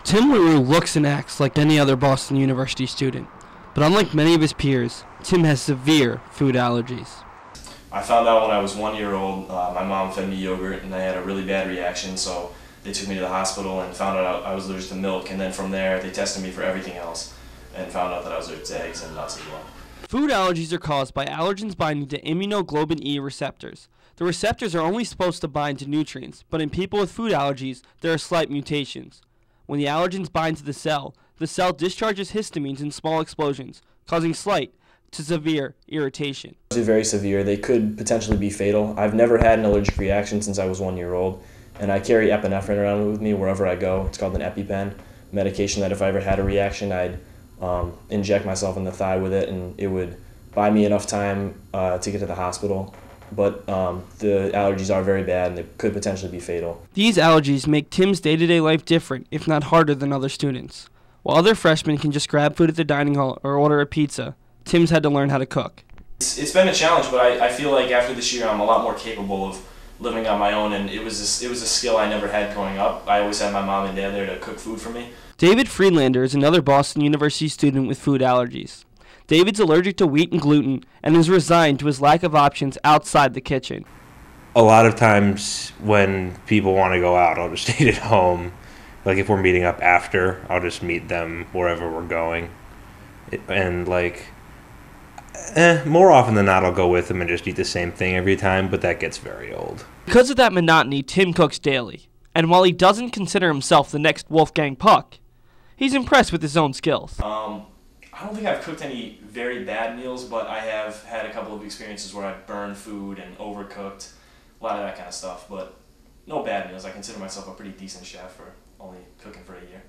Tim LaRue looks and acts like any other Boston University student, but unlike many of his peers, Tim has severe food allergies. I found out when I was 1 year old. My mom fed me yogurt and I had a really bad reaction, so they took me to the hospital and found out I was allergic to milk, and then from there they tested me for everything else and found out that I was allergic to eggs and nuts as well. Food allergies are caused by allergens binding to immunoglobulin E receptors. The receptors are only supposed to bind to nutrients, but in people with food allergies, there are slight mutations. When the allergens bind to the cell discharges histamines in small explosions, causing slight to severe irritation. They're very severe. They could potentially be fatal. I've never had an allergic reaction since I was 1 year old, and I carry epinephrine around with me wherever I go. It's called an EpiPen medication that if I ever had a reaction, I'd inject myself in the thigh with it, and it would buy me enough time to get to the hospital. But the allergies are very bad and they could potentially be fatal. These allergies make Tim's day-to-day life different, if not harder than other students. While other freshmen can just grab food at the dining hall or order a pizza, Tim's had to learn how to cook. It's been a challenge, but I feel like after this year I'm a lot more capable of living on my own, and it was a skill I never had growing up. I always had my mom and dad there to cook food for me. David Friedlander is another Boston University student with food allergies. David's allergic to wheat and gluten and is resigned to his lack of options outside the kitchen. A lot of times when people want to go out, I'll just eat at home. Like if we're meeting up after, I'll just meet them wherever we're going. And more often than not, I'll go with them and just eat the same thing every time, but that gets very old. Because of that monotony, Tim cooks daily. And while he doesn't consider himself the next Wolfgang Puck, he's impressed with his own skills. I don't think I've cooked any very bad meals, but I have had a couple of experiences where I've burned food and overcooked, a lot of that kind of stuff, but no bad meals. I consider myself a pretty decent chef for only cooking for a year.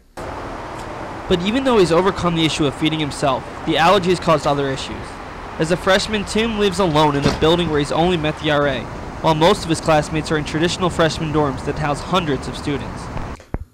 But even though he's overcome the issue of feeding himself, the allergies caused other issues. As a freshman, Tim lives alone in a building where he's only met the RA, while most of his classmates are in traditional freshman dorms that house hundreds of students.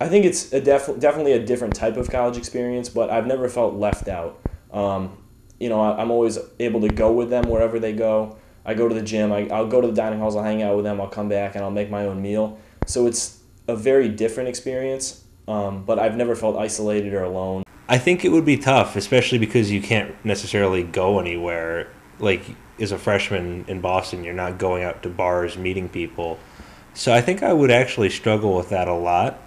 I think it's definitely a different type of college experience, but I've never felt left out. I'm always able to go with them wherever they go. I go to the gym, I'll go to the dining halls, I'll hang out with them, I'll come back and I'll make my own meal. So it's a very different experience, but I've never felt isolated or alone. I think it would be tough, especially because you can't necessarily go anywhere. Like as a freshman in Boston, you're not going out to bars, meeting people. So I think I would actually struggle with that a lot.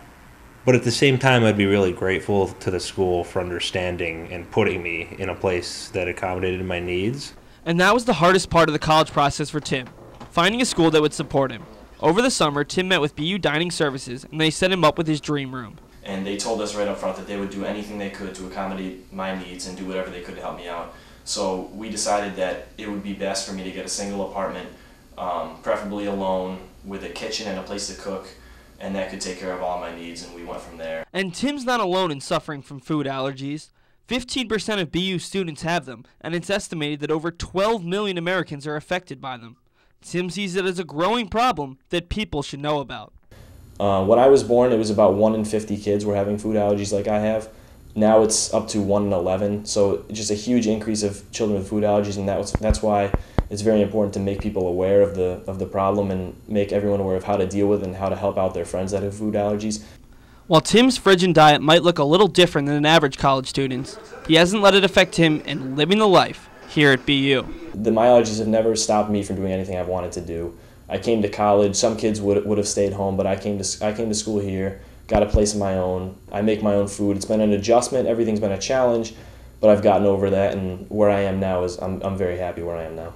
But at the same time, I'd be really grateful to the school for understanding and putting me in a place that accommodated my needs. And that was the hardest part of the college process for Tim, finding a school that would support him. Over the summer, Tim met with BU Dining Services, and they set him up with his dream room. And they told us right up front that they would do anything they could to accommodate my needs and do whatever they could to help me out. So we decided that it would be best for me to get a single apartment, preferably alone, with a kitchen and a place to cook, and that could take care of all my needs, and we went from there. And Tim's not alone in suffering from food allergies. 15% of BU students have them, and it's estimated that over 12 million Americans are affected by them. Tim sees it as a growing problem that people should know about. When I was born, it was about 1 in 50 kids were having food allergies like I have. Now it's up to 1 in 11, so just a huge increase of children with food allergies, and that's why it's very important to make people aware of the problem and make everyone aware of how to deal with it and how to help out their friends that have food allergies. While Tim's frigid diet might look a little different than an average college student's, he hasn't let it affect him in living the life here at BU. My allergies have never stopped me from doing anything I've wanted to do. I came to college. Some kids would have stayed home, but I came to school here, got a place of my own. I make my own food. It's been an adjustment. Everything's been a challenge, but I've gotten over that, and where I am now is I'm very happy where I am now.